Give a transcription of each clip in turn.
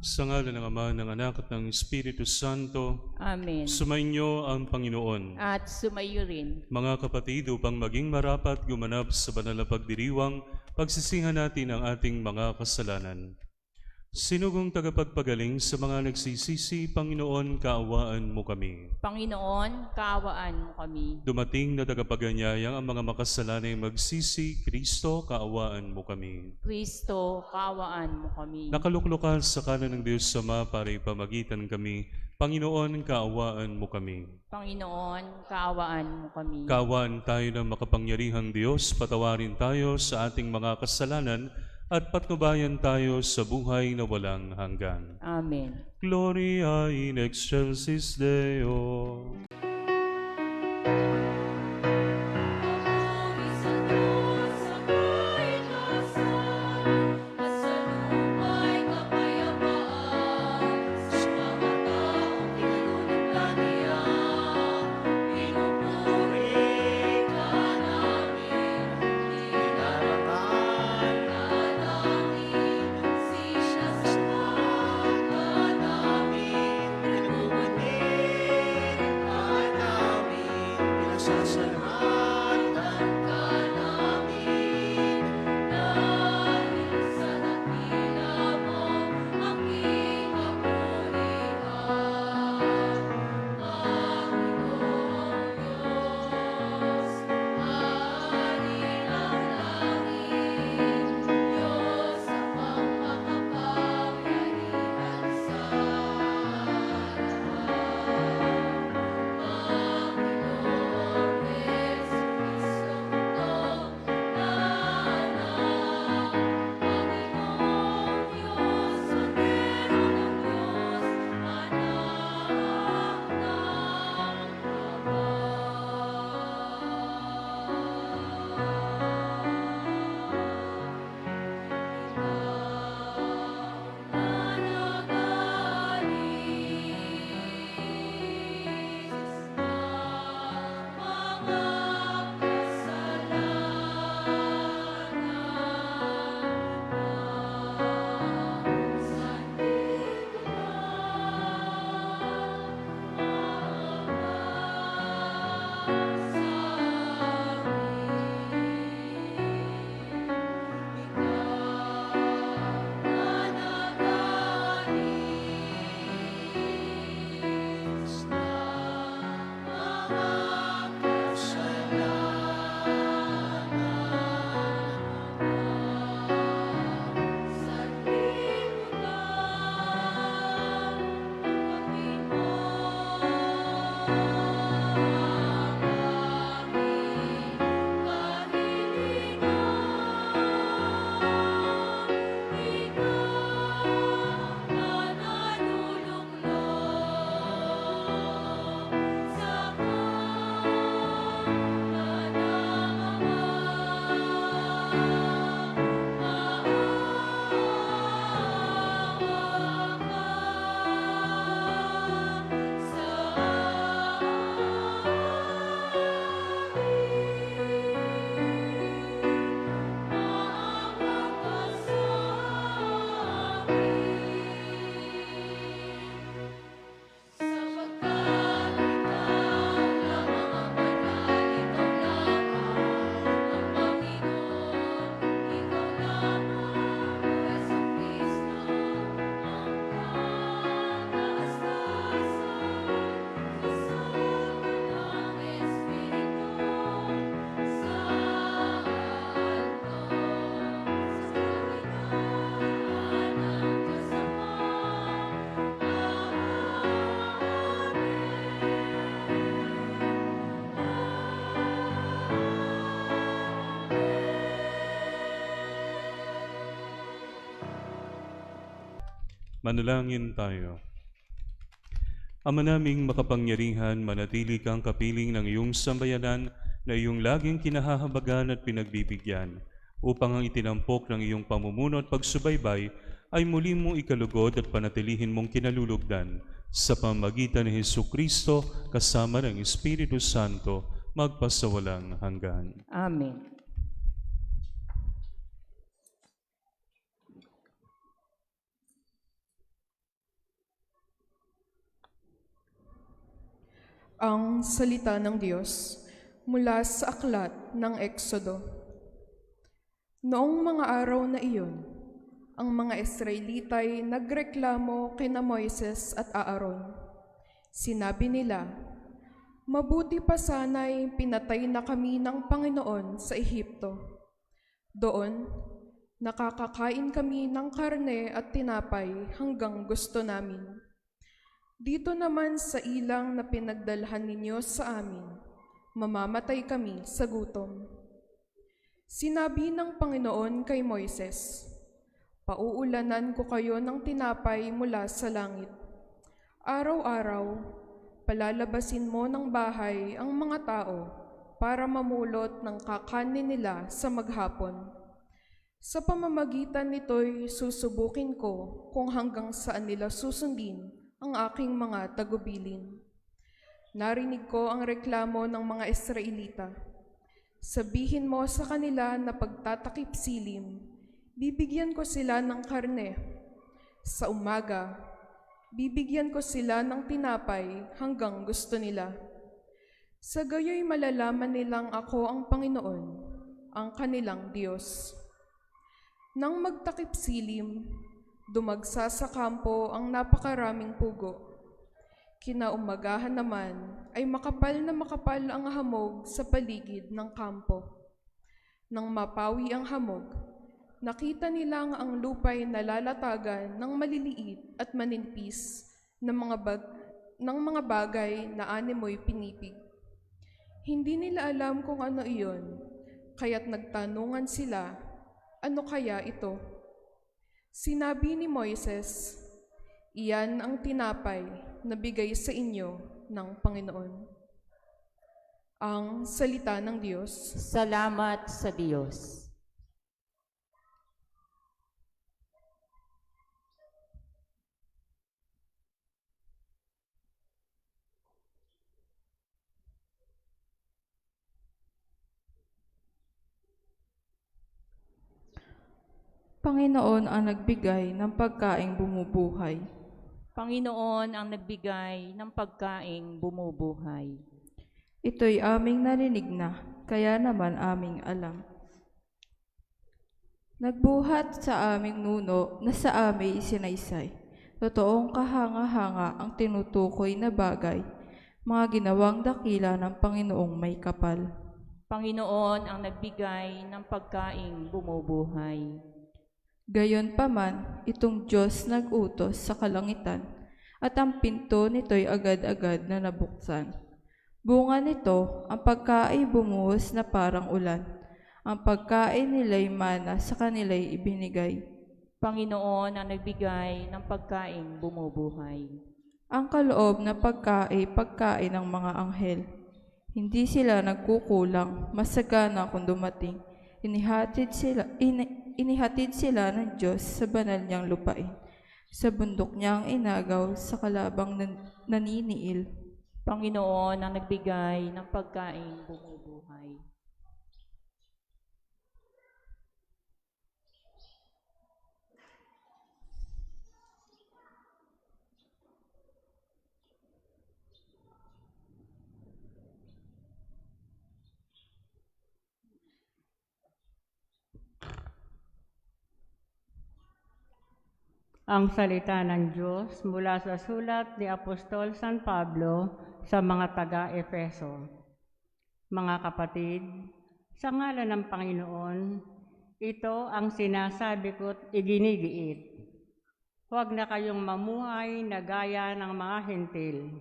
Sa ngalan ng Ama, ng Anak at ng Espiritu Santo, Amen. sumainyo ang Panginoon. At sumayo rin. Mga kapatid, upang maging marapat gumanap sa banal na pagdiriwang, pagsisihan natin ang ating mga kasalanan. Sinugong tagapagpagaling sa mga nagsisisi, Panginoon, kaawaan mo kami. Panginoon, kaawaan mo kami. Dumating na tagapaganyayang ang mga makasalanay magsisi, Kristo, kaawaan mo kami. Kristo, kaawaan mo kami. Nakaluklukan sa kanan ng Diyos Ama para ipamagitan kami, Panginoon, kaawaan mo kami. Panginoon, kaawaan mo kami. Kaawaan tayo ng makapangyarihang Diyos, patawarin tayo sa ating mga kasalanan, at patnubayan tayo sa buhay na walang hanggan. Amen. Gloria in excelsis Deo. Manalangin tayo. Ama naming makapangyarihan, manatili kang kapiling ng iyong sambayanan na iyong laging kinahahabagan at pinagbibigyan, upang ang itinampok ng iyong pamumuno at pagsubaybay ay muli mong ikalugod at panatilihin mong kinalulugdan sa pamamagitan ni Jesucristo kasama ng Espiritu Santo magpasawalang hanggan. Amen. Ang salita ng Diyos mula sa aklat ng Eksodo. Noong mga araw na iyon, ang mga Israelitay nagreklamo kina Moises at Aaron. Sinabi nila, "Mabuti pa sana'y pinatay na kami ng Panginoon sa Ehipto. Doon, nakakakain kami ng karne at tinapay hanggang gusto namin. Dito naman sa ilang na pinagdalhan ninyo sa amin, mamamatay kami sa gutom." Sinabi ng Panginoon kay Moises, "Pauulanan ko kayo ng tinapay mula sa langit. Araw-araw, palalabasin mo ng bahay ang mga tao para mamulot ng kakanin nila sa maghapon. Sa pamamagitan nito'y susubukin ko kung hanggang saan nila susundin ang aking mga tagubilin." Narinig ko ang reklamo ng mga Israelita. Sabihin mo sa kanila na pagtatakip silim, bibigyan ko sila ng karne. Sa umaga, bibigyan ko sila ng tinapay hanggang gusto nila. Sa gayo'y malalaman nilang ako ang Panginoon, ang kanilang Diyos. Nang magtakip silim, dumagsa sa kampo ang napakaraming pugo. Kinaumagahan naman ay makapal na makapal ang hamog sa paligid ng kampo. Nang mapawi ang hamog, nakita nila ang lupa'y nalalatagan ng maliliit at maninipis ng mga bagay na animoy pinipig. Hindi nila alam kung ano iyon, kaya't nagtanungan sila, "Ano kaya ito?" Sinabi ni Moises, "Iyan ang tinapay na bigay sa inyo ng Panginoon." Ang salita ng Diyos. Salamat sa Diyos. Panginoon ang nagbigay ng pagkaing bumubuhay. Panginoon ang nagbigay ng pagkaing bumubuhay. Ito'y aming narinig na, kaya naman aming alam. Nagbuhat sa aming nuno na sa aming isinaysay. Totoong kahanga-hanga ang tinutukoy na bagay, mga ginawang dakila ng Panginoong may kapal. Panginoon ang nagbigay ng pagkaing bumubuhay. Gayonpaman, itong Diyos nag-utos sa kalangitan, at ang pinto nito'y agad-agad na nabuksan. Bunga nito, ang pagkain bumuhos na parang ulan. Ang pagkain nila'y mana sa kanila'y ibinigay. Panginoon ang nagbigay ng pagkaing bumubuhay. Ang kaloob na pagkain ng mga anghel. Hindi sila nagkukulang, masagana kung dumating. Inihatid sila ng Diyos sa banal niyang lupain, sa bundok niyang inagaw sa kalabang naniniil. Panginoon ang nagbigay ng pagkaing bumubuhay. Ang salita ng Diyos mula sa sulat ni Apostol San Pablo sa mga taga-Efeso. Mga kapatid, sa ngalan ng Panginoon, ito ang sinasabi ko't iginigiit. Huwag na kayong mamuhay na gaya ng mga hentil.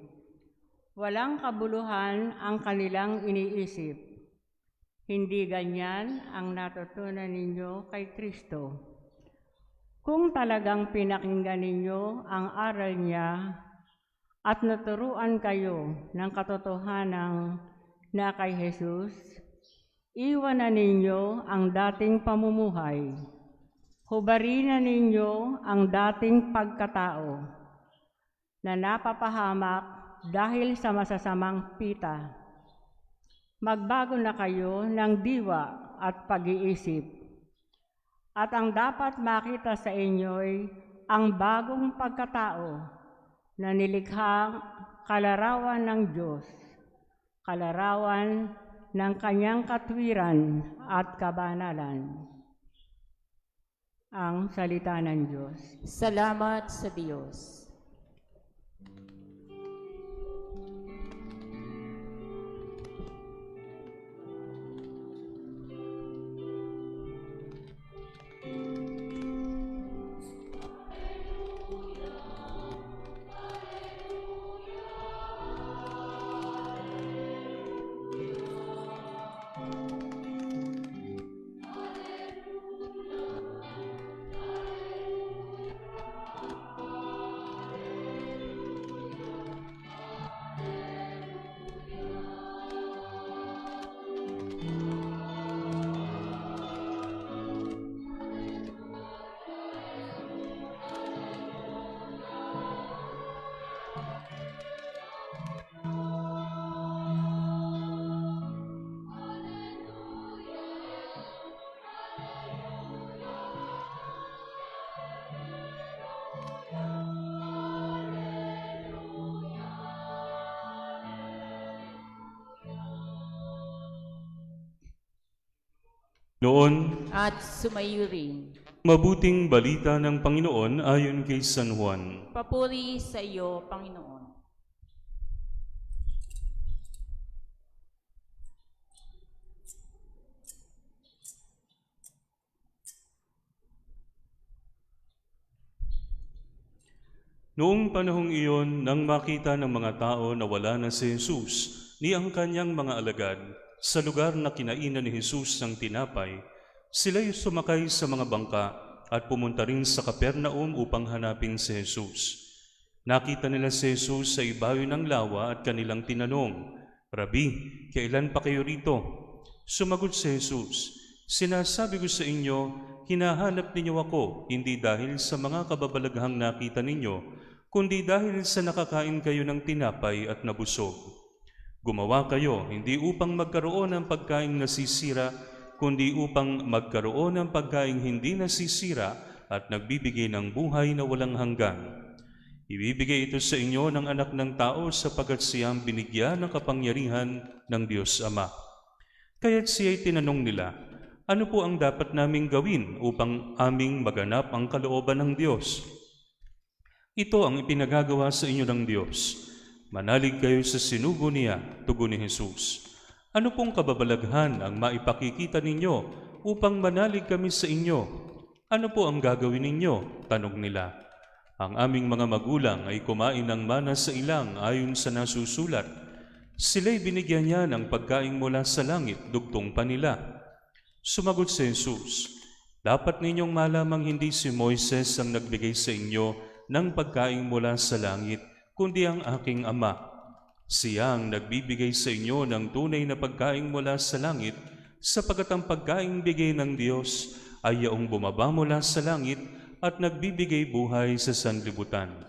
Walang kabuluhan ang kanilang iniisip. Hindi ganyan ang natutunan ninyo kay Kristo. Kung talagang pinakinggan ninyo ang aral niya at naturuan kayo ng katotohanan na kay Jesus, iwanan ninyo ang dating pamumuhay. Hubarin na ninyo ang dating pagkatao na napapahamak dahil sa masasamang pita. Magbago na kayo ng diwa at pag-iisip. At ang dapat makita sa inyo'y ang bagong pagkatao na nilikhang kalarawan ng Diyos. kalarawan ng kanyang katwiran at kabanalan. Ang salita ng Diyos. Salamat sa Diyos. Noon, At sumayurin. mabuting balita ng Panginoon ayon kay San Juan. Papuri sa iyo, Panginoon. Noong panahong iyon, nang makita ng mga tao na wala na si Jesus, ni ang kanyang mga alagad, sa lugar na kinainan ni Jesus ng tinapay, sila'y sumakay sa mga bangka at pumunta rin sa Capernaum upang hanapin si Jesus. Nakita nila si Jesus sa ibabaw ng lawa at kanilang tinanong, "Rabi, kailan pa kayo rito?" Sumagot si Jesus, "Sinasabi ko sa inyo, hinahanap ninyo ako, hindi dahil sa mga kababalaghang nakita ninyo, kundi dahil sa nakakain kayo ng tinapay at nabusog. Gumawa kayo, hindi upang magkaroon ng pagkaing nasisira, kundi upang magkaroon ng pagkaing hindi nasisira at nagbibigay ng buhay na walang hanggan. Ibibigay ito sa inyo ng anak ng tao sapagkat siyang binigyan ng kapangyarihan ng Diyos Ama." Kaya't siya'y tinanong nila, "Ano po ang dapat naming gawin upang aming maganap ang kalooban ng Diyos?" "Ito ang ipinagagawa sa inyo ng Diyos. Manalig kayo sa sinugo niya," tugon ni Jesus. "Ano pong kababalaghan ang maipakikita ninyo upang manalig kami sa inyo? Ano po ang gagawin ninyo?" tanong nila. "Ang aming mga magulang ay kumain ng mana sa ilang ayon sa nasusulat. Sila'y binigyan niya ng pagkain mula sa langit, dugtong pa nila." Sumagot si Jesus, "Dapat ninyong malamang hindi si Moises ang nagbigay sa inyo ng pagkain mula sa langit, kundi ang aking Ama. Siya ang nagbibigay sa inyo ng tunay na pagkain mula sa langit, sapagkat ang pagkain bigay ng Diyos ay yaong bumaba mula sa langit at nagbibigay buhay sa sanlibutan."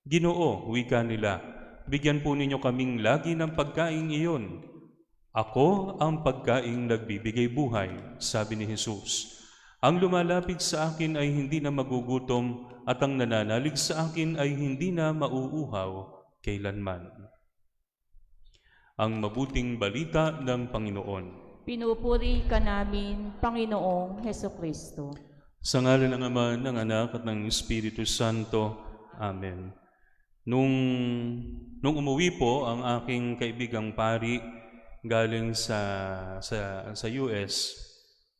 "Ginoo," wika nila, "bigyan po ninyo kaming lagi ng pagkain iyon." "Ako ang pagkaing nagbibigay buhay," sabi ni Jesus. "Ang lumalapit sa akin ay hindi na magugutom at ang nananalig sa akin ay hindi na mauuhaw kailanman." Ang mabuting balita ng Panginoon. Pinupuri ka namin, Panginoong Hesukristo. Sa ngalan ng Ama, ng Anak at ng Espiritu Santo. Amen. Nung umuwi po ang aking kaibigang pari galing sa US,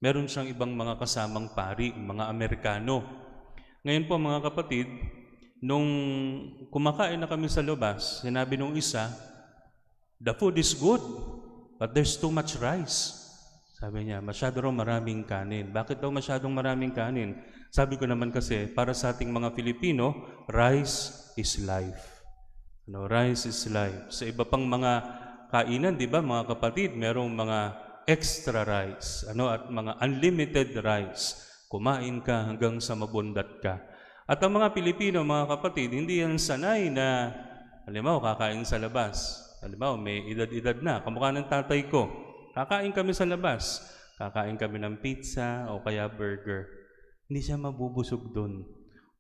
meron siyang ibang mga kasamang pari, mga Amerikano. Ngayon po mga kapatid, nung kumakain na kami sa labas, sinabi nung isa, "The food is good, but there's too much rice." Sabi niya, masyado raw maraming kanin. Bakit daw masyadong maraming kanin? Sabi ko naman kasi, para sa ating mga Filipino, rice is life. Rice is life. Sa iba pang mga kainan, di ba mga kapatid, merong mga extra rice, at mga unlimited rice. Kumain ka hanggang sa mabundat ka. At ang mga Pilipino, mga kapatid, hindi yan sanay na, halimbawa, kakain sa labas. Halimbawa, may edad-edad na, kamukha ng tatay ko. Kakain kami sa labas. Kakain kami ng pizza o kaya burger. Hindi siya mabubusog doon.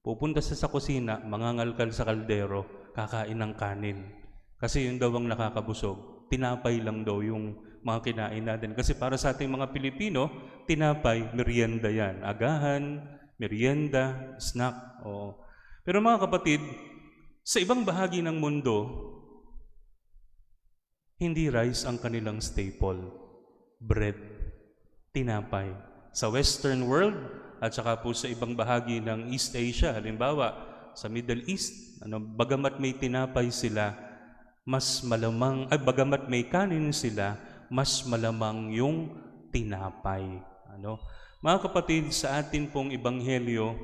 Pupunta siya sa kusina, mangangalkal sa kaldero, kakain ng kanin. Kasi yun daw ang nakakabusog. tinapay lang daw yung mga kinain natin. Kasi para sa ating mga Pilipino, tinapay, merienda yan. Agahan, merienda, snack. Oo. Pero mga kapatid, sa ibang bahagi ng mundo, hindi rice ang kanilang staple. Bread, tinapay. Sa Western world, at saka po sa ibang bahagi ng East Asia, halimbawa, sa Middle East, bagamat may tinapay sila, mas malamang, bagamat may kanin sila, mas malamang yung tinapay. Mga kapatid, sa atin pong ebanghelyo,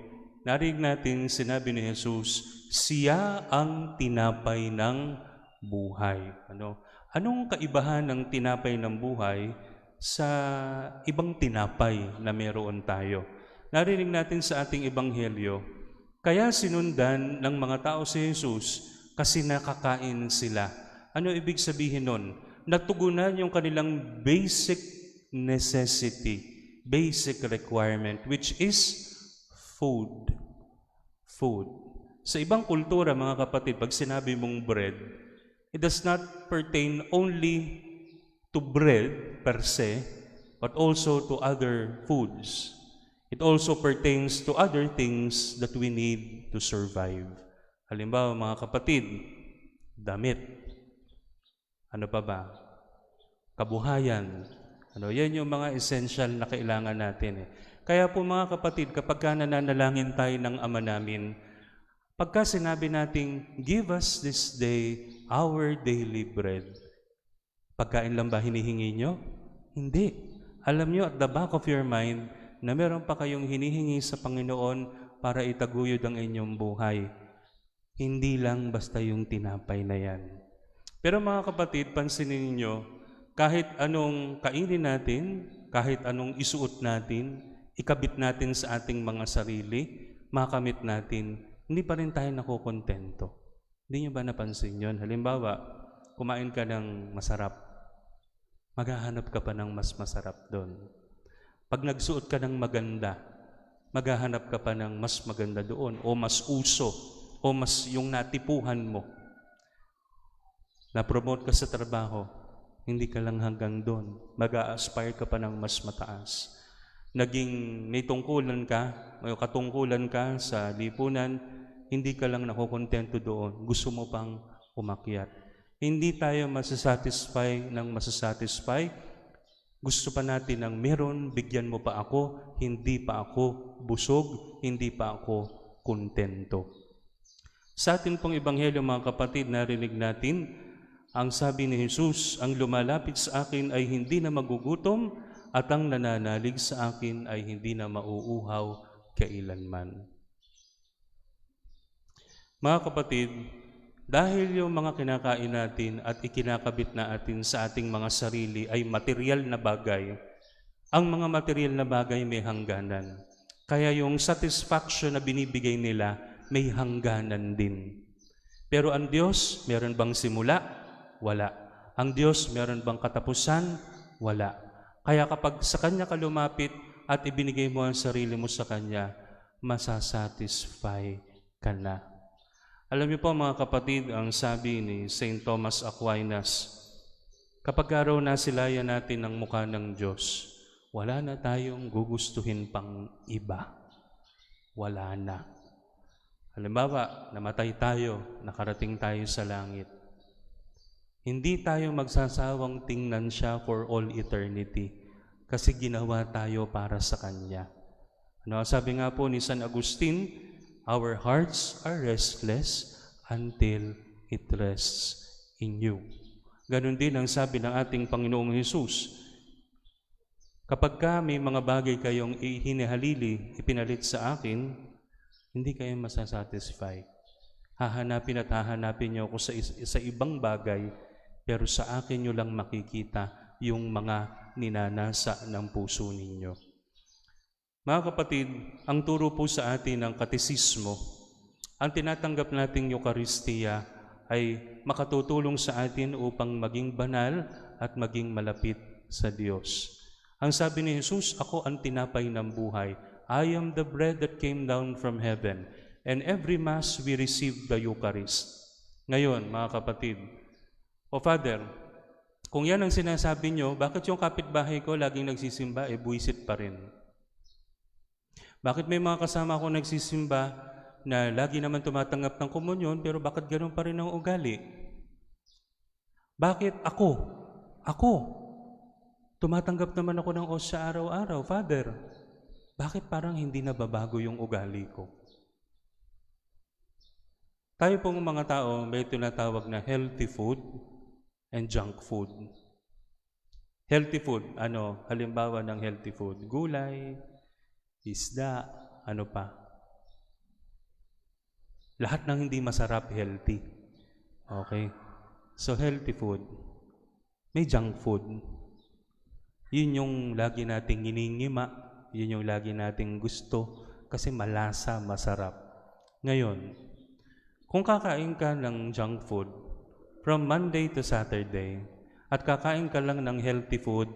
narinig natin sinabi ni Jesus, siya ang tinapay ng buhay. Anong kaibahan ng tinapay ng buhay sa ibang tinapay na meron tayo? Narinig natin sa ating ebanghelyo, kaya sinundan ng mga tao si Jesus kasi nakakain sila. Ano ibig sabihin nun? Natugunan yung kanilang basic necessity, basic requirement, which is food. Food. Sa ibang kultura, mga kapatid, pag sinabi mong bread, it does not pertain only to bread per se, but also to other foods. It also pertains to other things that we need to survive. Halimbawa, mga kapatid, damit. Ano pa ba? Kabuhayan. Yan yung mga essential na kailangan natin. Kaya po mga kapatid, kapag nananalangin tayo ng Ama namin, pagka sinabi nating, give us this day our daily bread, pagkain lang ba hinihingi nyo? Hindi. Alam nyo at the back of your mind na meron pa kayong hinihingi sa Panginoon para itaguyod ang inyong buhay. Hindi lang basta yung tinapay na yan. Pero mga kapatid, pansinin ninyo, kahit anong kainin natin, kahit anong isuot natin, ikabit natin sa ating mga sarili, makamit natin, hindi pa rin tayo nakokontento. Hindi nyo ba napansin yun? Halimbawa, kumain ka ng masarap, maghahanap ka pa ng mas masarap doon. Pag nagsuot ka ng maganda, maghahanap ka pa ng mas maganda doon, o mas uso, o mas yung natipuhan mo. Na-promote ka sa trabaho, hindi ka lang hanggang doon. Mag-a-aspire ka pa ng mas mataas. Naging may tungkulan ka, may katungkulan ka sa lipunan, hindi ka lang nakokontento doon. Gusto mo pang umakyat. Hindi tayo masasatisfy ng masasatisfy. Gusto pa natin ng meron, bigyan mo pa ako, hindi pa ako busog, hindi pa ako kontento. Sa atin pong ebanghelyo, mga kapatid, narinig natin, ang sabi ni Jesus, ang lumalapit sa akin ay hindi na magugutom at ang nananalig sa akin ay hindi na mauuhaw kailanman. Mga kapatid, dahil yung mga kinakain natin at ikinakabit natin sa ating mga sarili ay material na bagay, ang mga material na bagay may hangganan. Kaya yung satisfaction na binibigay nila may hangganan din. Pero ang Diyos, meron bang simula? Wala. Ang Diyos, meron bang katapusan? Wala. Kaya kapag sa Kanya ka lumapit at ibinigay mo ang sarili mo sa Kanya, masasatisfy ka na. Alam niyo po mga kapatid, ang sabi ni St. Thomas Aquinas, kapag araw nasilayan natin ang mukha ng Diyos, wala na tayong gugustuhin pang iba. Wala na. Halimbawa, namatay tayo, nakarating tayo sa langit. Hindi tayo magsasawang tingnan siya for all eternity kasi ginawa tayo para sa Kanya. Sabi nga po ni San Agustin, our hearts are restless until it rests in you. Ganon din ang sabi ng ating Panginoong Hesus. Kapag may mga bagay kayong hinihalili, ipinalit sa akin, hindi kayo masasatisfy. Hahanapin at hahanapin niyo ako sa ibang bagay, pero sa akin nyo lang makikita yung mga ninanasa ng puso ninyo. Mga kapatid, ang turo po sa atin ng katesismo, ang tinatanggap nating Eucharistia ay makatutulong sa atin upang maging banal at maging malapit sa Diyos. Ang sabi ni Jesus, ako ang tinapay ng buhay. I am the bread that came down from heaven. And every Mass we receive the Eucharist. Ngayon, mga kapatid, O Father, Kung yan ang sinasabi nyo, bakit yung kapitbahay ko laging nagsisimba, buwisit pa rin? Bakit may mga kasama ko nagsisimba na lagi naman tumatanggap ng komunyon, pero bakit ganoon pa rin ang ugali? Bakit ako, tumatanggap naman ako ng osya araw-araw, Father. Bakit parang hindi nababago yung ugali ko? Tayo pong mga tao, may tinatawag na healthy food and junk food. Healthy food, halimbawa ng healthy food, gulay, isda, ano pa. Lahat ng hindi masarap, healthy. Okay? So, healthy food. May junk food. Yun yung lagi nating hiningima, yun yung lagi nating gusto, kasi malasa, masarap. Ngayon, kung kakain ka ng junk food from Monday to Saturday at kakain ka lang ng healthy food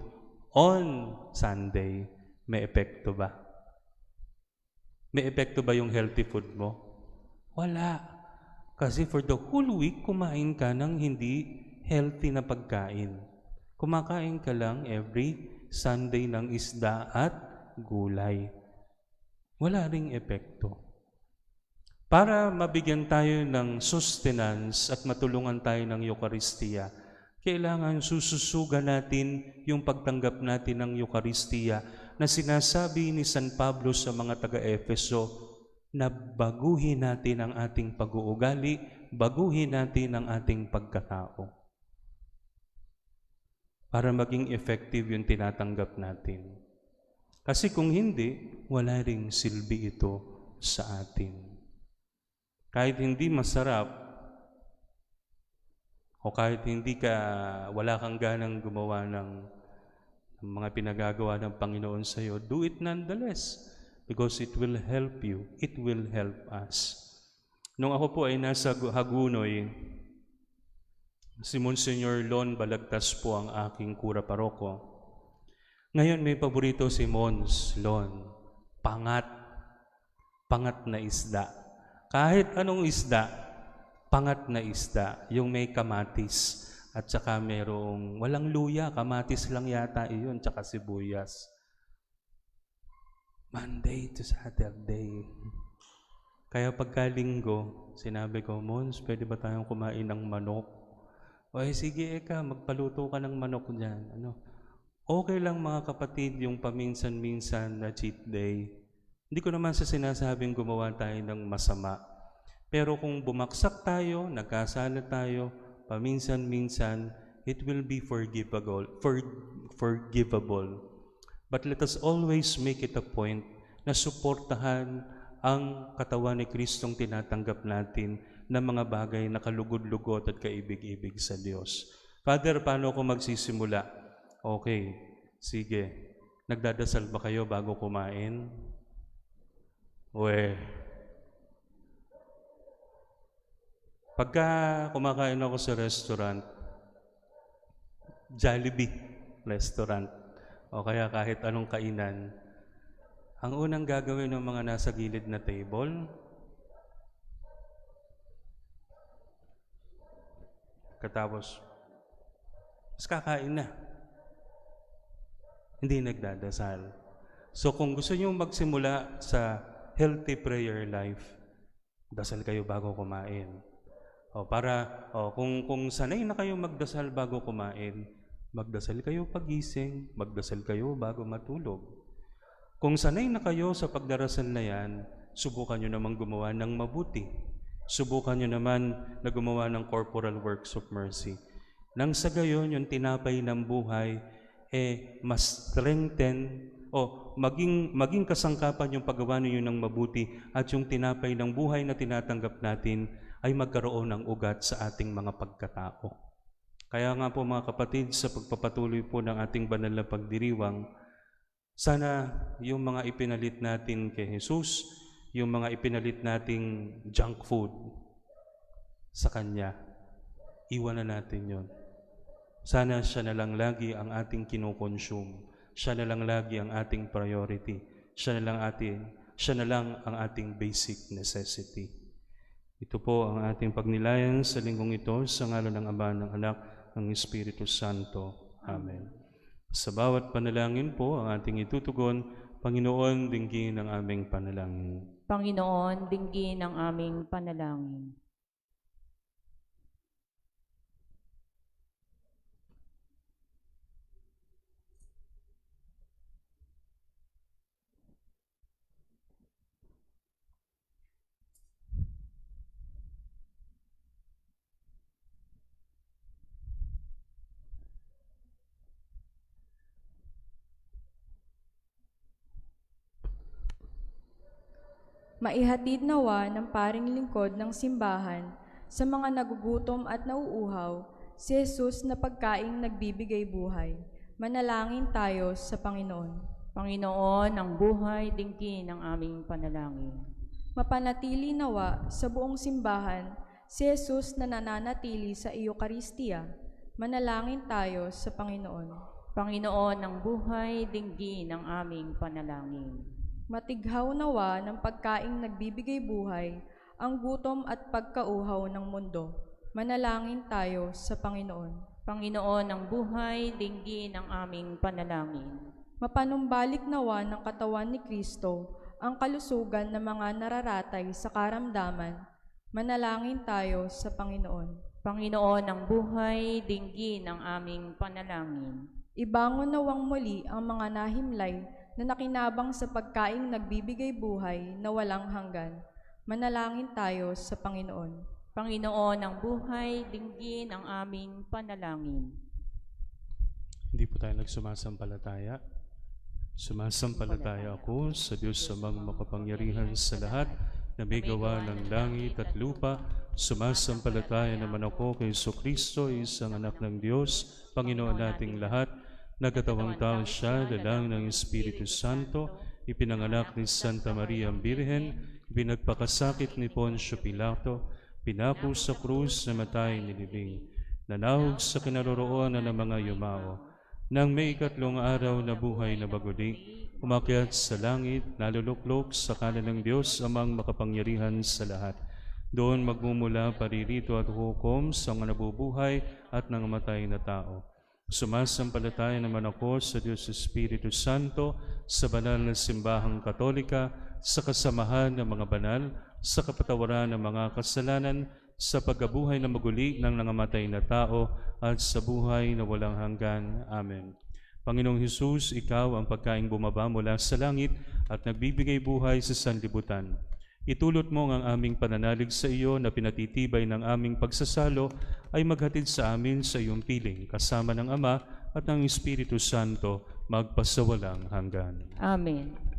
on Sunday, may epekto ba? May epekto ba yung healthy food mo? Wala. Kasi for the whole week, kumain ka ng hindi healthy na pagkain. Kumakain ka lang every Sunday ng isda at gulay. Wala ring epekto. Para mabigyan tayo ng sustenance at matulungan tayo ng Eucharistia, kailangan sususugan natin yung pagtanggap natin ng Eucharistia na sinasabi ni San Pablo sa mga taga-Efeso na baguhin natin ang ating pag-uugali, baguhin natin ang ating pagkatao. Para maging effective yung tinatanggap natin. Kasi kung hindi, wala ring silbi ito sa atin. Kahit hindi masarap, o kahit wala kang ganang gumawa ng mga pinagagawa ng Panginoon sa iyo, do it nonetheless. Because it will help you. It will help us. Nung ako po ay nasa Hagunoy, si Monsignor Lon Balagtas po ang aking kura paroko. Ngayon may paborito si Mons Lon. Pangat na isda. Kahit anong isda, pangat na isda, yung may kamatis at saka merong walang luya, kamatis lang yata iyon, tsaka sibuyas. Monday to Saturday. Kaya pagkalinggo, sinabi ko, Mons, pwede ba tayong kumain ng manok? O sige Eka, magpaluto ka ng manok dyan. Okay lang mga kapatid yung paminsan-minsan na cheat day. Hindi ko naman sa sinasabing gumawa tayo ng masama. Pero kung bumaksak tayo, nagkasala tayo, paminsan-minsan, it will be forgivable. But let us always make it a point na suportahan ang katawan ni Kristong tinatanggap natin na mga bagay na kalugod-lugod at kaibig-ibig sa Diyos. Father, paano ako magsisimula? Okay, sige. Nagdadasal ba kayo bago kumain? Pagka kumakain ako sa restaurant, Jollibee restaurant, o kaya kahit anong kainan, ang unang gagawin ng mga nasa gilid na table, katapos, mas kakain na. Hindi nagdadasal. So kung gusto niyo magsimula sa healthy prayer life, dasal kayo bago kumain. Kung sanay na kayo magdasal bago kumain, magdasal kayo pagising, magdasal kayo bago matulog. Kung sanay na kayo sa pagdarasal na yan, subukan nyo naman gumawa ng mabuti. Subukan nyo naman na gumawa ng corporal works of mercy. Nang sa gayon, yung tinapay ng buhay, mas strengthen maging kasangkapan yung paggawa ninyo ng mabuti at yung tinapay ng buhay na tinatanggap natin ay magkaroon ng ugat sa ating mga pagkatao. Kaya nga po mga kapatid, sa pagpapatuloy po ng ating banal na pagdiriwang, sana yung mga ipinalit natin kay Jesus, yung mga ipinalit nating junk food sa Kanya, iwanan natin yon. Sana siya na lang lagi ang ating kinukonsume. Siya na lang lagi ang ating priority. Siya na lang ang ating basic necessity. Ito po ang ating pagnilayan sa linggong ito sa ngalan ng Ama, ng Anak, ng Espiritu Santo. Amen. Sa bawat panalangin po ang ating itutugon, Panginoon, dinggin ang aming panalangin. Panginoon, dinggin ang aming panalangin. Maihatid nawa ng paring lingkod ng simbahan sa mga nagugutom at nauuhaw si Jesus na pagkaing nagbibigay buhay. Manalangin tayo sa Panginoon. Panginoon, ang buhay, dinggin ang aming panalangin. Mapanatili nawa sa buong simbahan si Jesus na nananatili sa Eucharistia. Manalangin tayo sa Panginoon. Panginoon, ang buhay, dinggin ang aming panalangin. Matighaw nawa ng pagkaing nagbibigay buhay ang gutom at pagkauhaw ng mundo. Manalangin tayo sa Panginoon. Panginoon, ang buhay, dinggin ang aming panalangin. Mapanumbalik nawa ng katawan ni Kristo ang kalusugan ng mga nararatay sa karamdaman. Manalangin tayo sa Panginoon. Panginoon, ang buhay, dinggin ang aming panalangin. Ibangon nawang muli ang mga nahimlay na nakinabang sa pagkaing nagbibigay buhay na walang hanggan. Manalangin tayo sa Panginoon. Panginoon, ang buhay, dinggin ang aming panalangin. Hindi po tayo nagsumasampalataya. Sumasampalataya ako sa Diyos amang makapangyarihan sa lahat na may gawa ng langit at lupa. Sumasampalataya naman ako kay Jesucristo, isang anak ng Diyos, Panginoon nating lahat. Nagkatawang tao siya, lalang ng Espiritu Santo, ipinanganak ni Santa Maria ang Birhen, pinagpakasakit ni Poncio Pilato, pinako sa krus, namatay, nilibing, nanahog sa kinaroroonan ng mga yumao. Nang may ikatlong araw na buhay na baguli, umakyat sa langit, naluluklok sa kanan ng Diyos amang makapangyarihan sa lahat. Doon magmumula paririto at hukom sa mga nabubuhay at nangamatay na tao. Sumasampalataya naman ako sa Diyos Espiritu Santo, sa banal na simbahang katolika, sa kasamahan ng mga banal, sa kapatawaran ng mga kasalanan, sa pagkabuhay na maguli ng nangamatay na tao, at sa buhay na walang hanggan. Amen. Panginoong Hesus, Ikaw ang pagkaing bumaba mula sa langit at nagbibigay buhay sa sanlibutan. Itulot mo ang aming pananalig sa iyo na pinatitibay ng aming pagsasalo ay maghatid sa amin sa iyong piling, kasama ng Ama at ng Espiritu Santo, magpasawalang hanggan. Amen.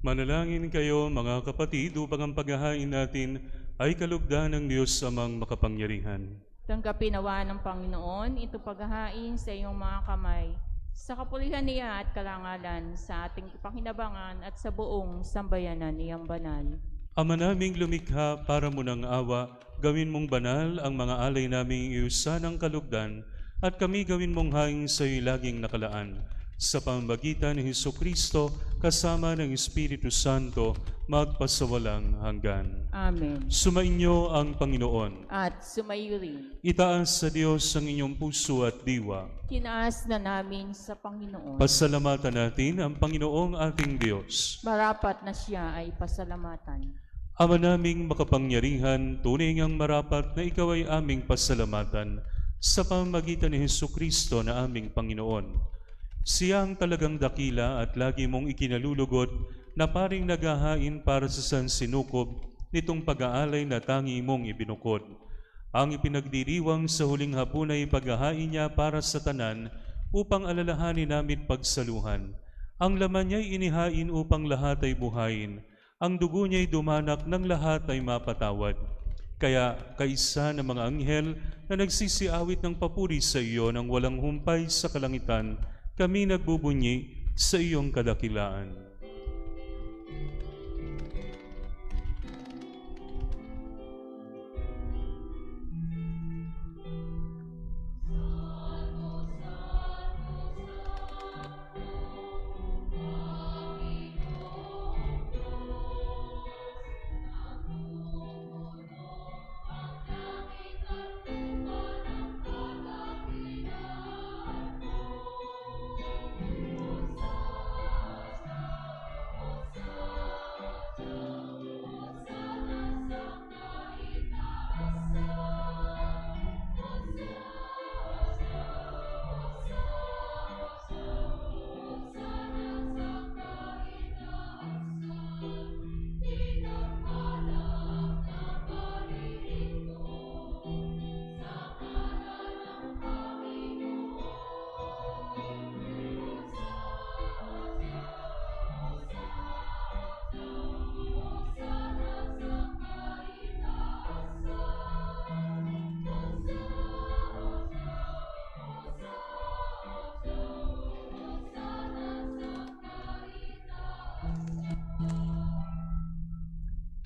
Manalangin kayo mga kapatid upang ang paghahain natin ay kalugdan ng Diyos amang makapangyarihan. Tanggapin nawa ng Panginoon ito paghahain sa iyong mga kamay, sa kapulihan niya at karangalan, sa ating pakinabangan at sa buong sambayanan niyang banal. Ama naming lumikha para mo ng awa, gawin mong banal ang mga alay naming iusan ng kalugdan at kami gawin mong haing sa iyo laging nakalaan. Sa pamamagitan ni Hesukristo, kasama ng Espiritu Santo, magpasawalang hanggan. Amen. Sumainyo ang Panginoon. At sumayo rin, Itaas sa Diyos ang inyong puso at diwa. tinaas na namin sa Panginoon. Pasalamatan natin ang Panginoong ating Diyos. Marapat na siya ay pasalamatan. Ama naming makapangyarihan, tunay ngang marapat na ikaw ay aming pasalamatan sa pamamagitan ni Hesukristo na aming Panginoon. Siya ang talagang dakila at lagi mong ikinalulugod na paring naghahain para sa sansinukob nitong pag-aalay na tangi mong ibinukod. Ang ipinagdiriwang sa huling hapon ay paghahain niya para sa tanan upang alalahanin namin pagsaluhan. Ang laman niya'y inihain upang lahat ay buhayin. Ang dugo niya'y dumanak ng lahat ay mapatawad. Kaya kaisa ng mga anghel na nagsisiawit ng papuri sa iyo nang walang humpay sa kalangitan, kami nagbubunyi sa iyong kadakilaan.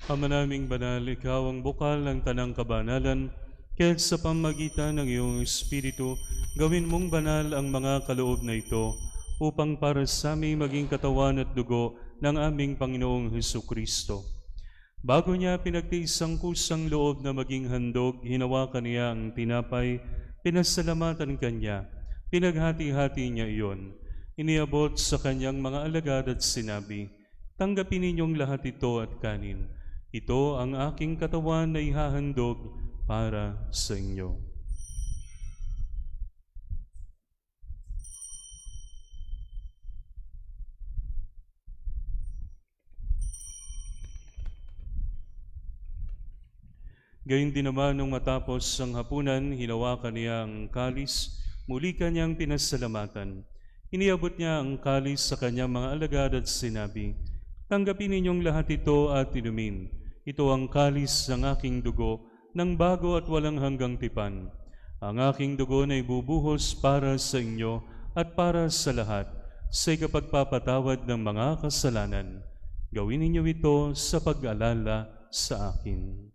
Ama naming banal, ikaw ang bukal ng tanang kabanalan, kaya sa pamagitan ng iyong Espiritu, gawin mong banal ang mga kaloob na ito, upang para sa aming maging katawan at dugo ng aming Panginoong Hesukristo. Bago niya pinagtiis ang kusang loob na maging handog, hinawakan niya ang tinapay, pinasalamatan kanya, pinaghati-hati niya iyon. Iniabot sa kanyang mga alagad at sinabi, "Tanggapin ninyong lahat ito at kanin. Ito ang aking katawan na ihahandog para sa inyo." Gayun din naman nung matapos ang hapunan, hinawakan niya ang kalis, muli kanyang pinasalamatan. Iniabot niya ang kalis sa kanyang mga alagad at sinabi, "Tanggapin ninyong lahat ito at inumin. Ito ang kalis ng aking dugo ng bago at walang hanggang tipan. Ang aking dugo na ibubuhos para sa inyo at para sa lahat sa ikapagpapatawad ng mga kasalanan. Gawin ninyo ito sa pag-alala sa akin."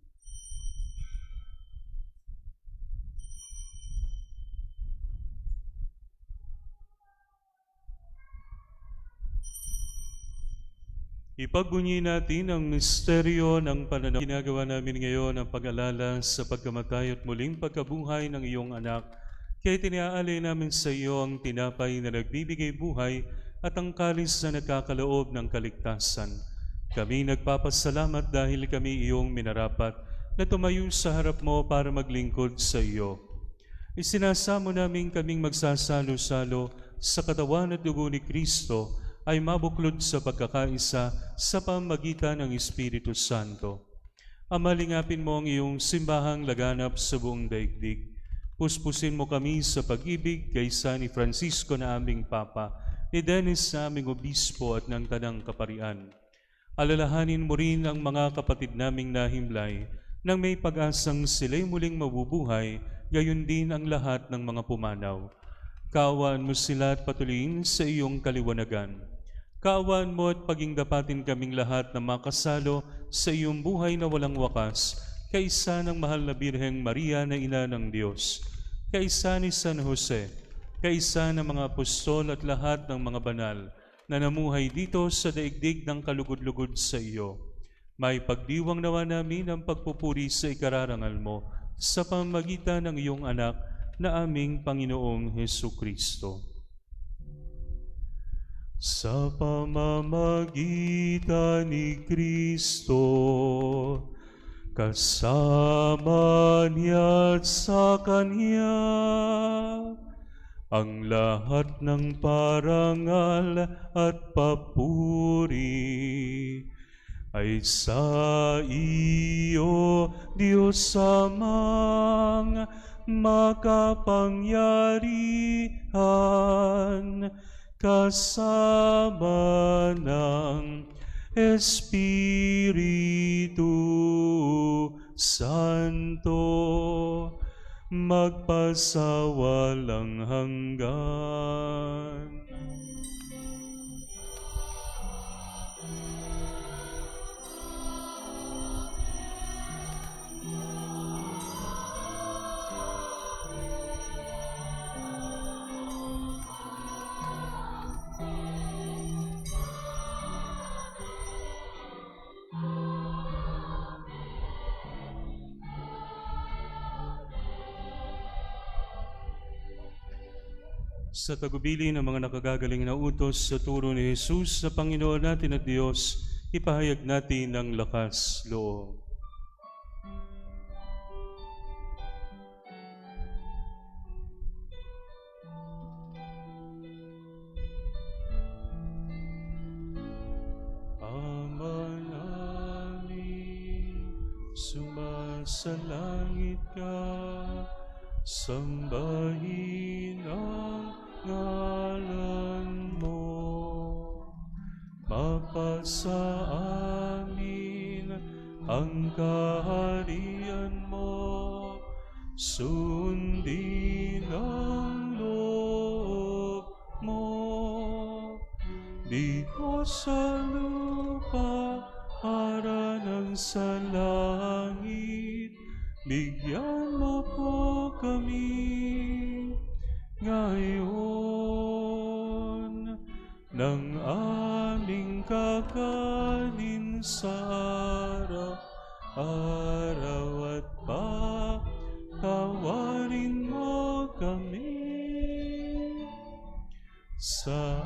Ipagbunyi natin ang misteryo ng pananaw. Ginagawa namin ngayon ang pag-alala sa pagkamatay at muling pagkabuhay ng iyong anak. Kaya tiniaalay namin sa iyo ang tinapay na nagbibigay buhay at ang kalis na nagkakaloob ng kaligtasan. Kami nagpapasalamat dahil kami iyong minarapat na tumayo sa harap mo para maglingkod sa iyo. Isinasamo namin kaming magsasalo-salo sa katawan at dugo ni Kristo ay mabuklod sa pagkakaisa sa pamagitan ng Espiritu Santo. Amalingapin mo ang iyong simbahang laganap sa buong daigdig. Puspusin mo kami sa pag-ibig kaysa ni Francisco na aming Papa, ni Dennis na aming Obispo at ng Tanang Kaparian. Alalahanin mo rin ang mga kapatid naming nahimlay nang may pag-asang sila'y muling mabubuhay, gayon din ang lahat ng mga pumanaw. Kaawaan mo sila at patuloyin sa iyong kaliwanagan. Kaawaan mo at pagingdapatin kaming lahat na makasalo sa iyong buhay na walang wakas, kaisa ng mahal na Birheng Maria na Ina ng Diyos, kaisa ni San Jose, kaisa ng mga apostol at lahat ng mga banal na namuhay dito sa daigdig ng kalugod-lugod sa iyo. May pagdiwang nawa namin ang pagpupuri sa ikararangal mo sa pamamagitan ng iyong anak na aming Panginoong Hesukristo. Sa pamamagitan ni Kristo, kasama niya at sa Kanya, ang lahat ng parangal at papuri ay sa iyo, Diyos Amang makapangyarihan, kasama ng Espiritu Santo, magpasawalang hanggan. Sa tagubili ng mga nakagagaling na utos sa turo ni Jesus sa Panginoon natin at Diyos, ipahayag natin ang lakas loob. Ama namin, sumasalangit ka, sambahin ang ngalan mo, mapasa amin ang kaharian mo, sundin ang loob mo, dito sa lupa para ng sa langit. Bigyan mo po kami ngayon ng aming kakanin sa araw-araw at patawarin mo kami sa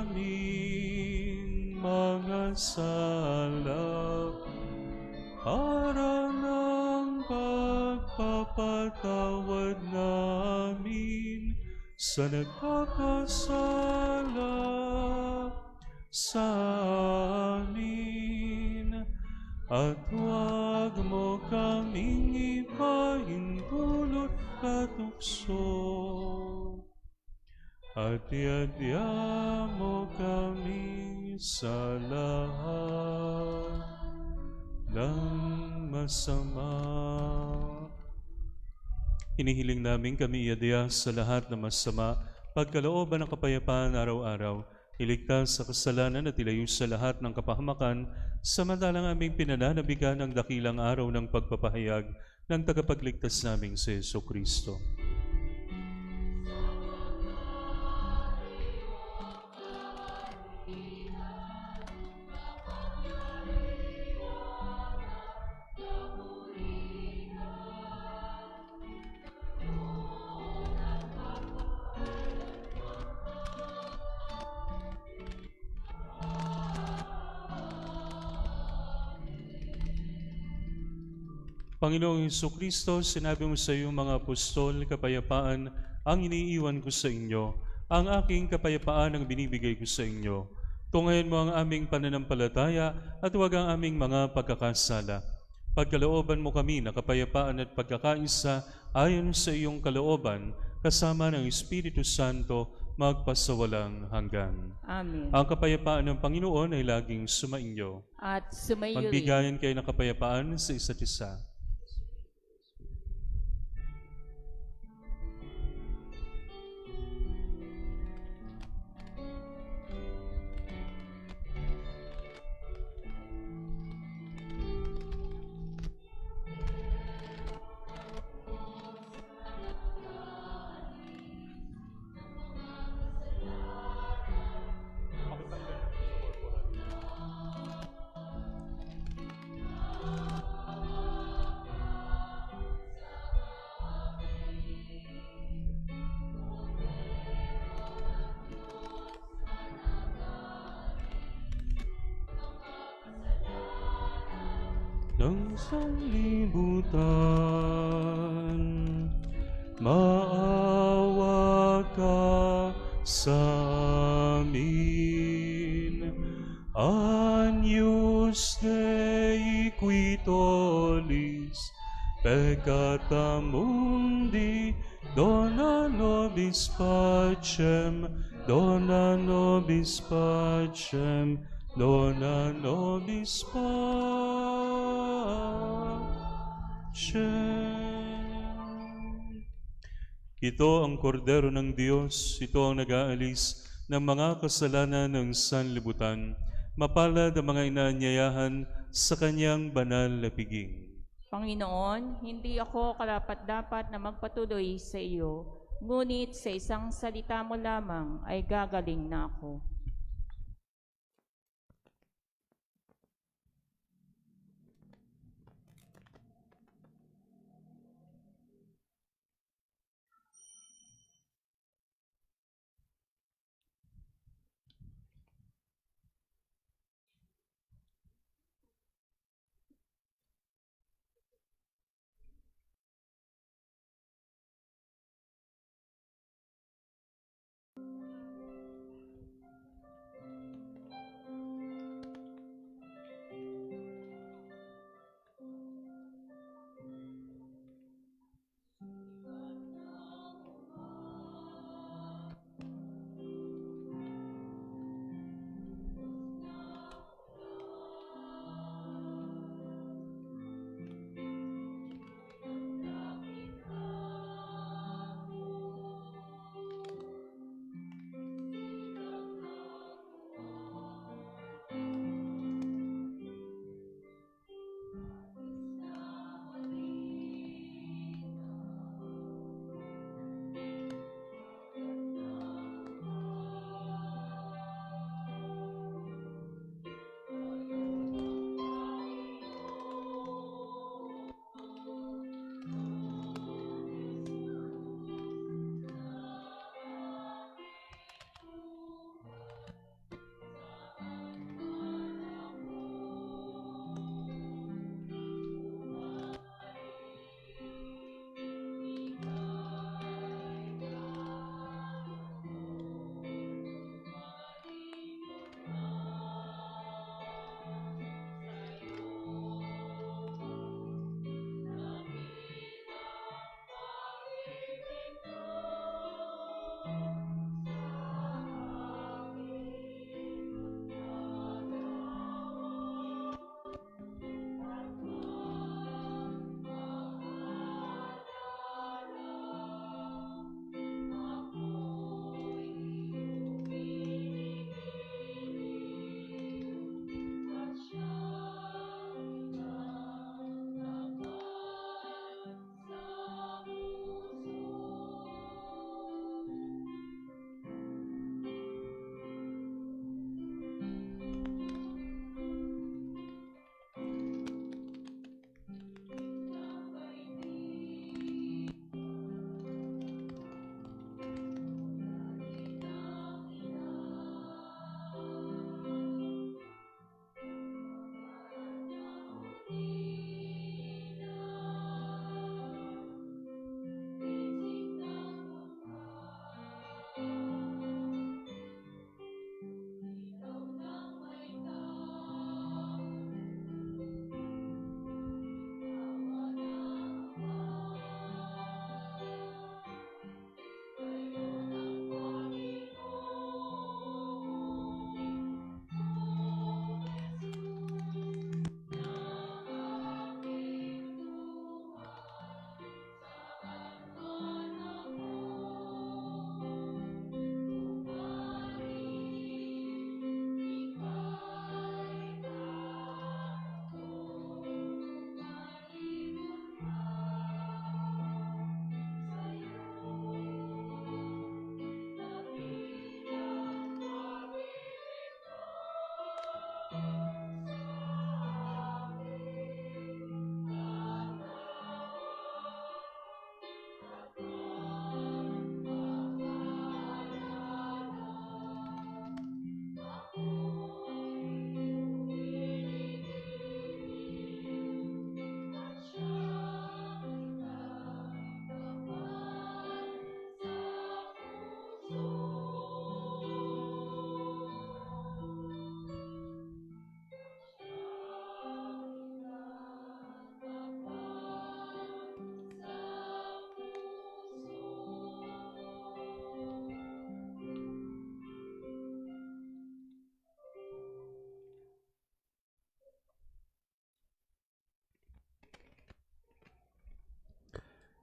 aming mga sala para ng pagpapatawad namin sa nagkakasala sa amin, at huwag mo kaming ipahintulot at tukso, at iadya mo kami sa lahat ng masama. Hinihiling namin kami iadya sa lahat ng masama, pagkalooban ng kapayapaan araw-araw, iligtas sa kasalanan at ilayo sa lahat ng kapahamakan, samantalang aming pinananabigan ang dakilang araw ng pagpapahayag ng tagapagligtas naming si Jesucristo. Panginoong Jesucristo, sinabi mo sa iyong mga apostol, kapayapaan ang iniiwan ko sa inyo, ang aking kapayapaan ang binibigay ko sa inyo. Tungayan mo ang aming pananampalataya at huwag ang aming mga pagkakasala. Pagkalooban mo kami na kapayapaan at pagkakaisa ayon sa iyong kalooban, kasama ng Espiritu Santo, magpasawalang hanggan. Amen. Ang kapayapaan ng Panginoon ay laging sumainyo. At sumayo rin. Magbigayan kayo ng kapayapaan sa isa't isa. Ng sanglibutan, maawa ka sa amin. Agnus Dei qui tollis peccata mundi, dona nobis pacem, dona nobis pacem, dona nobis pacem. Ito ang kordero ng Diyos, ito ang nag-aalis ng mga kasalanan ng sanlibutan. Mapalad ang mga inaanyayahan sa kanyang banal na piging. Panginoon, hindi ako karapat-dapat na magpatuloy sa iyo, ngunit sa isang salita mo lamang ay gagaling na ako.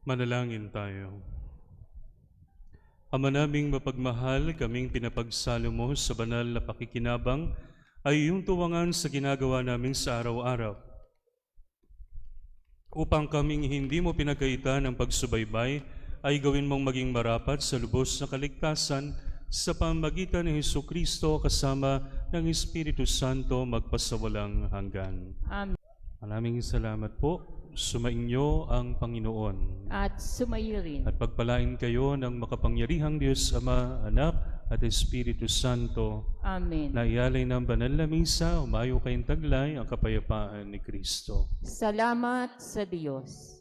Manalangin tayo. Ama naming mapagmahal, kaming pinapagsalo mo sa banal na pakikinabang ay iyong tuwangan sa ginagawa namin sa araw-araw. Upang kaming hindi mo pinagkaitan ng pagsubaybay, ay gawin mong maging marapat sa lubos na kaligtasan sa pamamagitan ni Hesukristo kasama ng Espiritu Santo magpasawalang hanggan. Amen. Maraming salamat po. Sumainyo ang Panginoon. At sumayo rin. At pagpalain kayo ng makapangyarihang Diyos, Ama, Anak, at Espiritu Santo, Amen. na ialay ng banal na misa, umayo kayong taglay ang kapayapaan ni Kristo. Salamat sa Diyos.